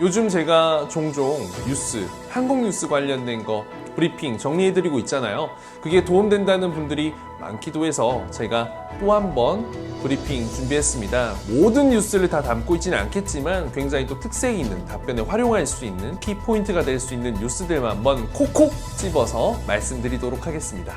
요즘 제가 종종 뉴스, 항공 뉴스 관련된 거 브리핑 정리해드리고 있잖아요. 그게 도움된다는 분들이 많기도 해서 제가 또 한 번 브리핑 준비했습니다. 모든 뉴스를 다 담고 있지는 않겠지만 굉장히 또 특색이 있는, 답변에 활용할 수 있는 키포인트가 될 수 있는 뉴스들만 한번 콕콕 집어서 말씀드리도록 하겠습니다.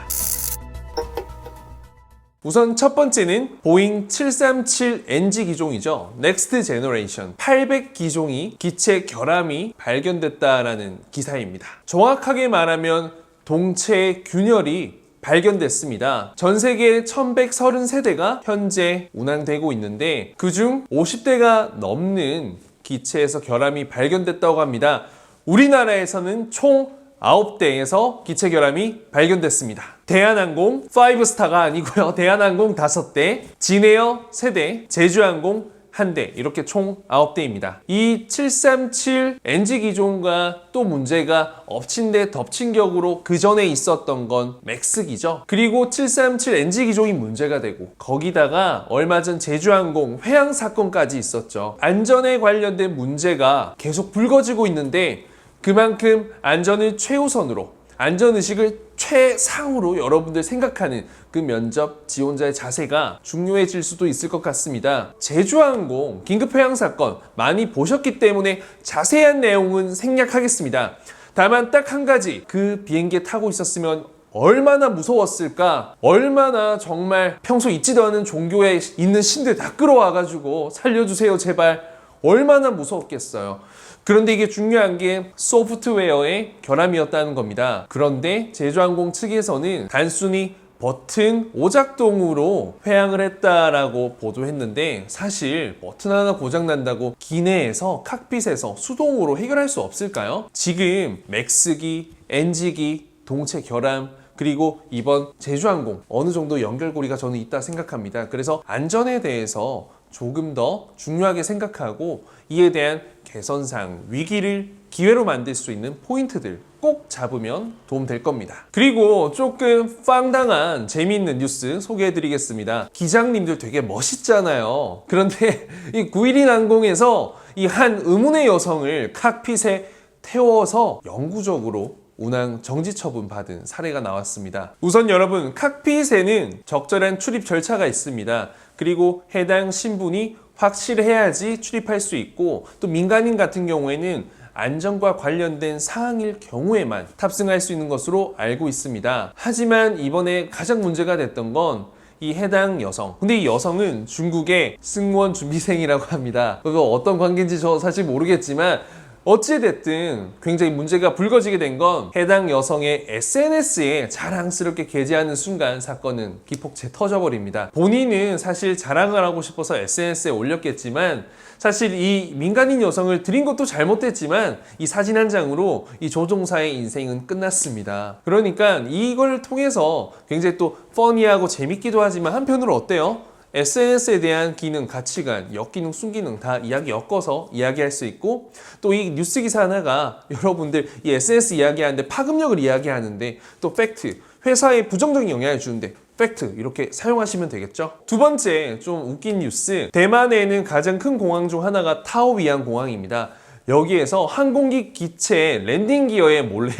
우선 첫 번째는 보잉 737NG 기종이죠. 넥스트 제너레이션 800 기종이 기체 결함이 발견됐다라는 기사입니다. 정확하게 말하면 동체 균열이 발견됐습니다. 전 세계 1133대가 현재 운항되고 있는데 그중 50대가 넘는 기체에서 결함이 발견됐다고 합니다. 우리나라에서는 총 9대에서 기체 결함이 발견됐습니다. 대한항공 5스타가 아니고요. 대한항공 5대, 진에어 3대, 제주항공 1대, 이렇게 총 9대입니다. 이 737NG 기종과 또 문제가 엎친 데 덮친 격으로 그 전에 있었던 건 맥스기죠. 그리고 737NG 기종이 문제가 되고 거기다가 얼마 전 제주항공 회항 사건까지 있었죠. 안전에 관련된 문제가 계속 불거지고 있는데 그만큼 안전을 최우선으로, 안전의식을 최상으로 여러분들 생각하는 그 면접 지원자의 자세가 중요해질 수도 있을 것 같습니다. 제주항공 긴급회항 사건 많이 보셨기 때문에 자세한 내용은 생략하겠습니다. 다만 딱 한 가지, 그 비행기에 타고 있었으면 얼마나 무서웠을까, 얼마나 정말 평소 있지도 않은 종교에 있는 신들 다 끌어와가지고 살려주세요 제발, 얼마나 무서웠겠어요. 그런데 이게 중요한 게 소프트웨어의 결함이었다는 겁니다. 그런데 제주항공 측에서는 단순히 버튼 오작동으로 회항을 했다라고 보도했는데 사실 버튼 하나 고장난다고 기내에서 칵핏에서 수동으로 해결할 수 없을까요? 지금 맥스기, NG기, 동체 결함, 그리고 이번 제주항공 어느 정도 연결고리가 저는 있다 생각합니다. 그래서 안전에 대해서 조금 더 중요하게 생각하고 이에 대한 개선사항, 위기를 기회로 만들 수 있는 포인트들 꼭 잡으면 도움 될 겁니다. 그리고 조금 빵당한 재미있는 뉴스 소개해드리겠습니다. 기장님들 되게 멋있잖아요. 그런데 이 911 항공에서 이 한 의문의 여성을 칵핏에 태워서 영구적으로 운항 정지 처분 받은 사례가 나왔습니다. 우선 여러분, 칵핏에는 적절한 출입 절차가 있습니다. 그리고 해당 신분이 확실해야지 출입할 수 있고, 또 민간인 같은 경우에는 안전과 관련된 사항일 경우에만 탑승할 수 있는 것으로 알고 있습니다. 하지만 이번에 가장 문제가 됐던 건 이 해당 여성, 근데 이 여성은 중국의 승무원 준비생이라고 합니다. 그거 어떤 관계인지 저 사실 모르겠지만 어찌됐든 굉장히 문제가 불거지게 된 건 해당 여성의 SNS에 자랑스럽게 게재하는 순간 사건은 기폭제 터져버립니다. 본인은 사실 자랑을 하고 싶어서 SNS에 올렸겠지만 사실 이 민간인 여성을 들인 것도 잘못됐지만 이 사진 한 장으로 이 조종사의 인생은 끝났습니다. 그러니까 이걸 통해서 굉장히 또 퍼니하고 재밌기도 하지만 한편으로 어때요? SNS에 대한 기능, 가치관, 역기능, 순기능 다 이야기 엮어서 이야기할 수 있고, 또 이 뉴스 기사 하나가 여러분들 이 SNS 이야기하는데 파급력을 이야기하는데 또 팩트, 회사에 부정적인 영향을 주는데 팩트, 이렇게 사용하시면 되겠죠. 두 번째 좀 웃긴 뉴스, 대만에는 가장 큰 공항 중 하나가 타오위안 공항입니다. 여기에서 항공기 기체 랜딩 기어에 몰래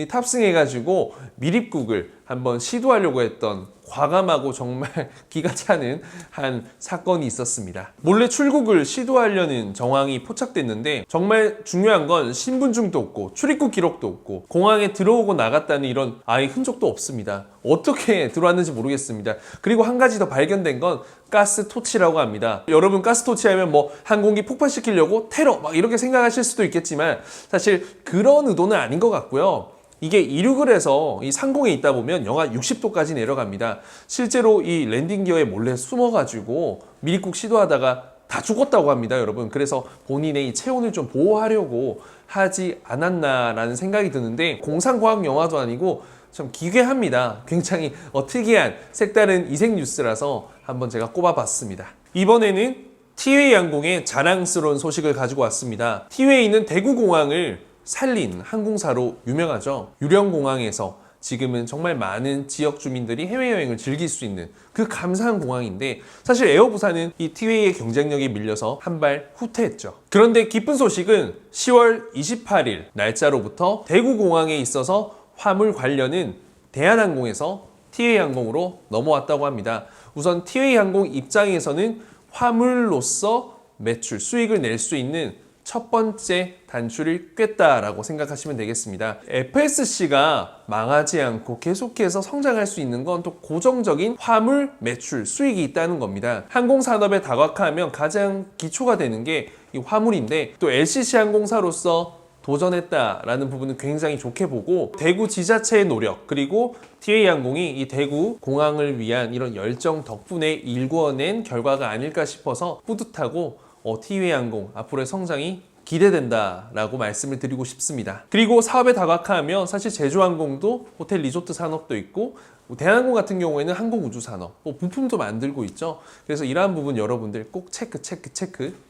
탑승해가지고 미립국을 한번 시도하려고 했던 과감하고 정말 기가 차는 한 사건이 있었습니다. 몰래 출국을 시도하려는 정황이 포착됐는데 정말 중요한 건 신분증도 없고 출입국 기록도 없고 공항에 들어오고 나갔다는 이런 아예 흔적도 없습니다. 어떻게 들어왔는지 모르겠습니다. 그리고 한 가지 더 발견된 건 가스 토치라고 합니다. 여러분, 가스 토치하면 뭐 항공기 폭발시키려고 테러 막 이렇게 생각하실 수도 있겠지만 사실 그런 의도는 아닌 것 같고요. 이게 이륙을 해서 이 상공에 있다 보면 영하 60도까지 내려갑니다. 실제로 이 랜딩 기어에 몰래 숨어가지고 미립국 시도하다가 다 죽었다고 합니다, 여러분. 그래서 본인의 이 체온을 좀 보호하려고 하지 않았나라는 생각이 드는데 공상과학 영화도 아니고 참 기괴합니다. 굉장히 특이한 색다른 이색 뉴스라서 한번 제가 꼽아봤습니다. 이번에는 티웨이 항공의 자랑스러운 소식을 가지고 왔습니다. 티웨이는 대구공항을 살린 항공사로 유명하죠. 유령공항에서 지금은 정말 많은 지역 주민들이 해외여행을 즐길 수 있는 그 감사한 공항인데, 사실 에어부산은 이 티웨이의 경쟁력에 밀려서 한 발 후퇴했죠. 그런데 기쁜 소식은 10월 28일 날짜로부터 대구공항에 있어서 화물 관련은 대한항공에서 티웨이항공으로 넘어왔다고 합니다. 우선 티웨이항공 입장에서는 화물로서 매출, 수익을 낼 수 있는 첫 번째 단추를 꿰다라고 생각하시면 되겠습니다. FSC가 망하지 않고 계속해서 성장할 수 있는 건 또 고정적인 화물 매출, 수익이 있다는 겁니다. 항공산업에 다각화하면 가장 기초가 되는 게 이 화물인데, 또 LCC 항공사로서 도전했다라는 부분은 굉장히 좋게 보고, 대구 지자체의 노력, 그리고 티웨이항공이 이 대구 공항을 위한 이런 열정 덕분에 일궈낸 결과가 아닐까 싶어서 뿌듯하고, 티웨이항공 앞으로의 성장이 기대된다라고 말씀을 드리고 싶습니다. 그리고 사업에 다각화하면 사실 제주항공도 호텔 리조트 산업도 있고, 대한항공 같은 경우에는 항공우주산업, 부품도 만들고 있죠. 그래서 이러한 부분 여러분들 꼭 체크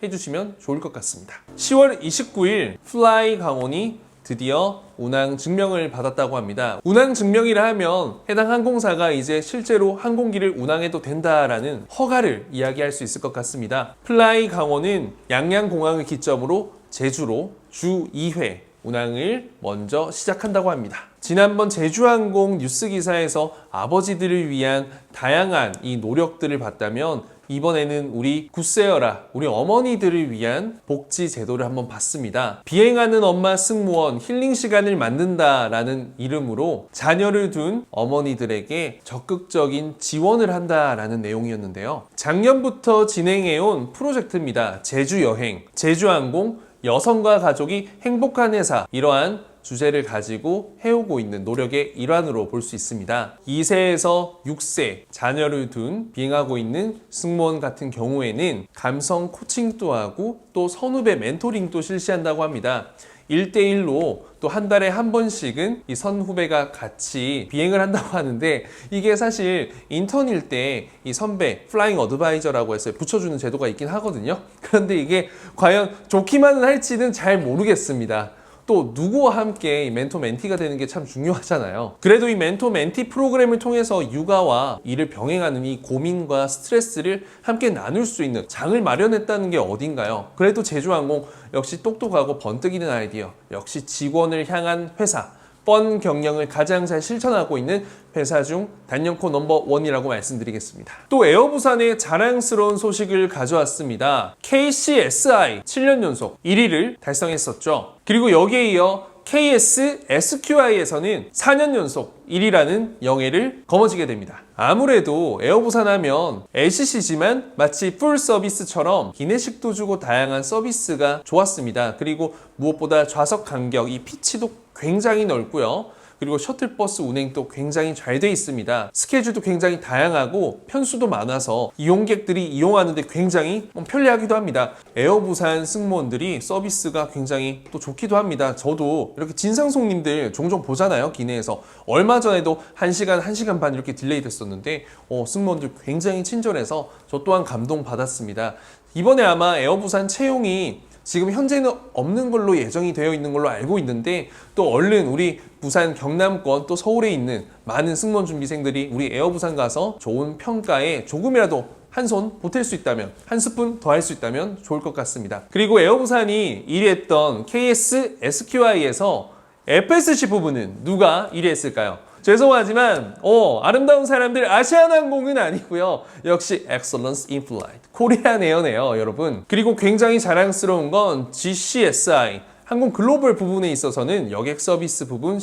해주시면 좋을 것 같습니다. 10월 29일 플라이 강원이 드디어 운항 증명을 받았다고 합니다. 운항 증명이라 하면 해당 항공사가 이제 실제로 항공기를 운항해도 된다라는 허가를 이야기할 수 있을 것 같습니다. 플라이 강원은 양양공항을 기점으로 제주로 주 2회 운항을 먼저 시작한다고 합니다. 지난번 제주항공 뉴스 기사에서 아버지들을 위한 다양한 이 노력들을 봤다면, 이번에는 우리 굿세어라, 우리 어머니들을 위한 복지 제도를 한번 봤습니다. 비행하는 엄마 승무원 힐링 시간을 만든다라는 이름으로 자녀를 둔 어머니들에게 적극적인 지원을 한다라는 내용이었는데요. 작년부터 진행해온 프로젝트입니다. 제주여행, 제주항공 여성과 가족이 행복한 회사, 이러한 주제를 가지고 해오고 있는 노력의 일환으로 볼 수 있습니다. 2세에서 6세 자녀를 둔 비행하고 있는 승무원 같은 경우에는 감성 코칭도 하고 또 선후배 멘토링도 실시한다고 합니다. 1대1로 또 한 달에 한 번씩은 이 선후배가 같이 비행을 한다고 하는데, 이게 사실 인턴일 때 이 선배 플라잉 어드바이저라고 해서 붙여주는 제도가 있긴 하거든요. 그런데 이게 과연 좋기만은 할지는 잘 모르겠습니다. 또 누구와 함께 멘토 멘티가 되는 게 참 중요하잖아요. 그래도 이 멘토 멘티 프로그램을 통해서 육아와 일을 병행하는 이 고민과 스트레스를 함께 나눌 수 있는 장을 마련했다는 게 어딘가요? 그래도 제주항공 역시 똑똑하고 번뜩이는 아이디어, 역시 직원을 향한 회사, 뻔 경영을 가장 잘 실천하고 있는 회사 중 단연코 넘버1이라고 말씀드리겠습니다. 또 에어부산의 자랑스러운 소식을 가져왔습니다. KCSI 7년 연속 1위를 달성했었죠. 그리고 여기에 이어 KS SQI에서는 4년 연속 1위라는 영예를 거머쥐게 됩니다. 아무래도 에어부산 하면 LCC지만 마치 풀 서비스처럼 기내식도 주고 다양한 서비스가 좋았습니다. 그리고 무엇보다 좌석 간격, 이 피치도 굉장히 넓고요. 그리고 셔틀버스 운행도 굉장히 잘 돼 있습니다. 스케줄도 굉장히 다양하고 편수도 많아서 이용객들이 이용하는데 굉장히 편리하기도 합니다. 에어부산 승무원들이 서비스가 굉장히 또 좋기도 합니다. 저도 이렇게 진상 손님들 종종 보잖아요, 기내에서. 얼마 전에도 1시간, 1시간 반 이렇게 딜레이 됐었는데 승무원들 굉장히 친절해서 저 또한 감동받았습니다. 이번에 아마 에어부산 채용이 지금 현재는 없는 걸로 예정이 되어 있는 걸로 알고 있는데, 또 얼른 우리 부산 경남권 또 서울에 있는 많은 승무원 준비생들이 우리 에어부산 가서 좋은 평가에 조금이라도 한 손 보탤 수 있다면, 한 스푼 더 할 수 있다면 좋을 것 같습니다. 그리고 에어부산이 1위 했던 KS SQI에서 FSC 부분은 누가 1위 했을까요? 죄송하지만 아름다운 사람들 아시아나항공은 아니고요. 역시 Excellence in Flight 코리안 에어네요, 여러분. 그리고 굉장히 자랑스러운 건 GCSI 항공 글로벌 부분에 있어서는 여객 서비스 부분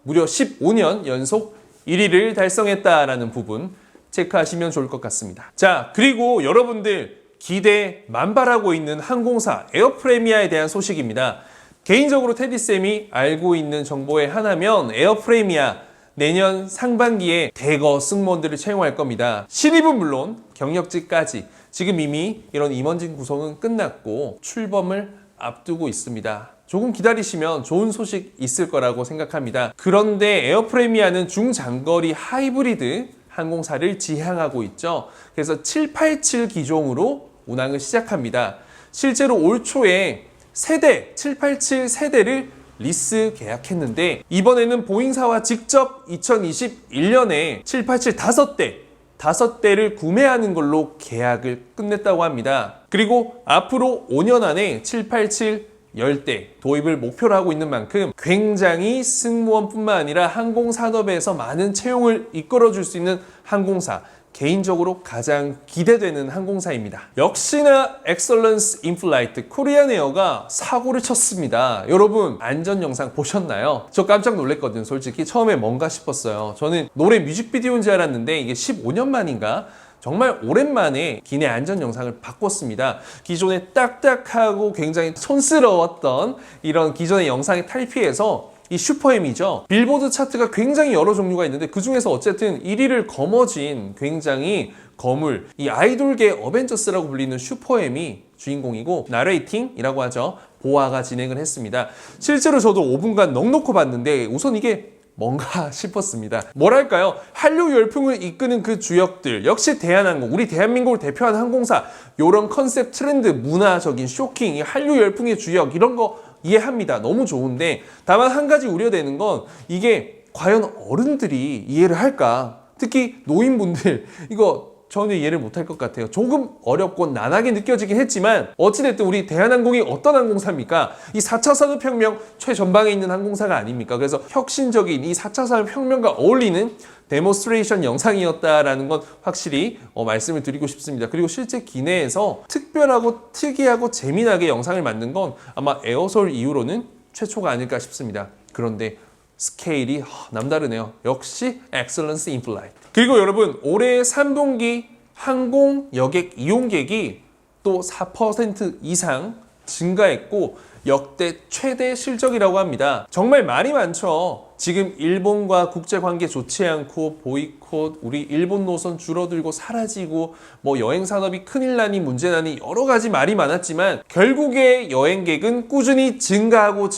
무려 15년 연속 1위를 달성했다라는 부분 체크하시면 좋을 것 같습니다. 자, 그리고 여러분들 기대 만발하고 있는 항공사 에어프레미아에 대한 소식입니다. 개인적으로 테디쌤이 알고 있는 정보의 하나면 에어프레미아 내년 상반기에 대거 승무원들을 채용할 겁니다. 신입은 물론 경력직까지 지금 이미 이런 임원진 구성은 끝났고 출범을 앞두고 있습니다. 조금 기다리시면 좋은 소식 있을 거라고 생각합니다. 그런데 에어프레미아는 중장거리 하이브리드 항공사를 지향하고 있죠. 그래서 787 기종으로 운항을 시작합니다. 실제로 올 초에 787 세대를 리스 계약했는데 이번에는 보잉사와 직접 2021년에 787 5대를 구매하는 걸로 계약을 끝냈다고 합니다. 그리고 앞으로 5년 안에 787 10대 도입을 목표로 하고 있는 만큼 굉장히 승무원뿐만 아니라 항공산업에서 많은 채용을 이끌어줄 수 있는 항공사, 개인적으로 가장 기대되는 항공사입니다. 역시나 엑설런스 인플라이트 코리안 에어가 사고를 쳤습니다. 여러분 안전 영상 보셨나요? 저 깜짝 놀랐거든요. 솔직히 처음에 뭔가 싶었어요. 저는 노래 뮤직비디오인 줄 알았는데 이게 15년 만인가? 정말 오랜만에 기내 안전 영상을 바꿨습니다. 기존에 딱딱하고 굉장히 촌스러웠던 이런 기존의 영상에 탈피해서 이 슈퍼엠이죠. 빌보드 차트가 굉장히 여러 종류가 있는데 그 중에서 어쨌든 1위를 거머쥔 굉장히 거물, 이 아이돌계 어벤져스라고 불리는 슈퍼엠이 주인공이고 나레이팅이라고 하죠. 보아가 진행을 했습니다. 실제로 저도 5분간 넋 놓고 봤는데 우선 이게 뭔가 싶었습니다. 뭐랄까요? 한류 열풍을 이끄는 그 주역들, 역시 대한항공, 우리 대한민국을 대표하는 항공사, 이런 컨셉, 트렌드, 문화적인 쇼킹, 이 한류 열풍의 주역 이런 거 이해합니다. 너무 좋은데 다만 한 가지 우려되는 건 이게 과연 어른들이 이해를 할까? 특히 노인분들 이거 전혀 이해를 못할 것 같아요. 조금 어렵고 난하게 느껴지긴 했지만 어찌됐든 우리 대한항공이 어떤 항공사입니까? 이 4차 산업혁명 최전방에 있는 항공사가 아닙니까? 그래서 혁신적인 이 4차 산업혁명과 어울리는 데모스트레이션 영상이었다라는 건 확실히 말씀을 드리고 싶습니다. 그리고 실제 기내에서 특별하고 특이하고 재미나게 영상을 만든 건 아마 에어솔 이후로는 최초가 아닐까 싶습니다. 그런데 스케일이 남다르네요. 역시 엑셀런스 인플라이트. 그리고 여러분 올해 3분기 항공 여객 이용객이 또 4% 이상 증가했고 역대 최대 실적이라고 합니다. 정말 말이 많죠. 지금 일본과 국제관계 좋지 않고 보이콧, 우리 일본 노선 줄어들고 사라지고 뭐 여행산업이 큰일 나니 문제 나니 여러 가지 말이 많았지만 결국에 여행객은 꾸준히 증가하고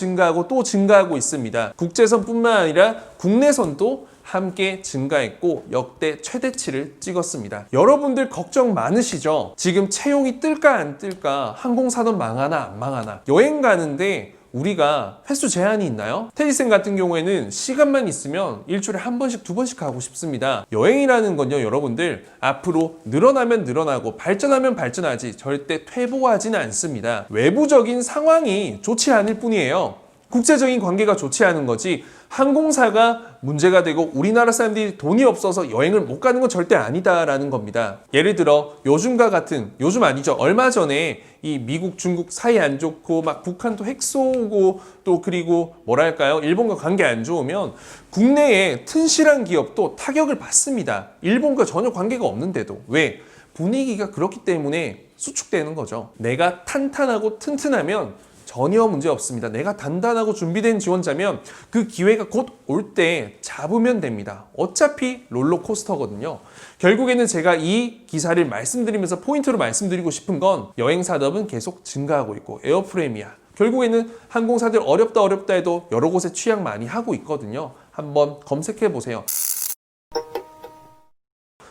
또 증가하고 있습니다. 국제선뿐만 아니라 국내선도 함께 증가했고 역대 최대치를 찍었습니다. 여러분들 걱정 많으시죠? 지금 채용이 뜰까 안 뜰까? 항공산업 망하나 안 망하나? 여행 가는데 우리가 횟수 제한이 있나요? 테디쌤 같은 경우에는 시간만 있으면 일주일에 한 번씩 두 번씩 가고 싶습니다. 여행이라는 건요 여러분들 앞으로 늘어나면 늘어나고 발전하면 발전하지 절대 퇴보하지는 않습니다. 외부적인 상황이 좋지 않을 뿐이에요. 국제적인 관계가 좋지 않은 거지 항공사가 문제가 되고 우리나라 사람들이 돈이 없어서 여행을 못 가는 건 절대 아니다라는 겁니다. 예를 들어 요즘과 같은, 요즘 아니죠, 얼마 전에 이 미국 중국 사이 안 좋고 막 북한도 핵 쏘고 또 그리고 뭐랄까요 일본과 관계 안 좋으면 국내에 튼실한 기업도 타격을 받습니다. 일본과 전혀 관계가 없는데도. 왜? 분위기가 그렇기 때문에 수축되는 거죠. 내가 탄탄하고 튼튼하면 전혀 문제 없습니다. 내가 단단하고 준비된 지원자면 그 기회가 곧 올 때 잡으면 됩니다. 어차피 롤러코스터거든요. 결국에는 제가 이 기사를 말씀드리면서 포인트로 말씀드리고 싶은 건 여행 산업은 계속 증가하고 있고 에어프레미아. 결국에는 항공사들 어렵다 해도 여러 곳에 취약 많이 하고 있거든요. 한번 검색해 보세요.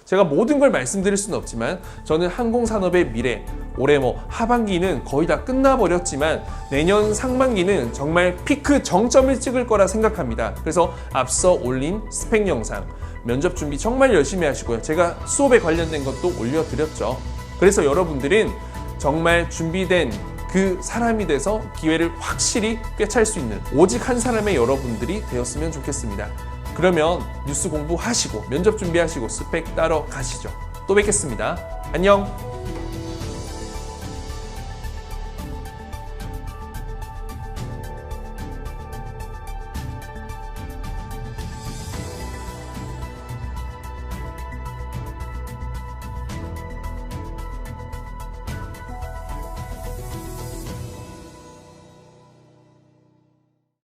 제가 모든 걸 말씀드릴 수는 없지만 저는 항공산업의 미래, 올해 하반기는 거의 다 끝나버렸지만 내년 상반기는 정말 피크 정점을 찍을 거라 생각합니다. 그래서 앞서 올린 스펙 영상, 면접 준비 정말 열심히 하시고요. 제가 수업에 관련된 것도 올려드렸죠. 그래서 여러분들은 정말 준비된 그 사람이 돼서 기회를 확실히 꿰찰 수 있는 오직 한 사람의 여러분들이 되었으면 좋겠습니다. 그러면 뉴스 공부하시고 면접 준비하시고 스펙 따러 가시죠. 또 뵙겠습니다. 안녕.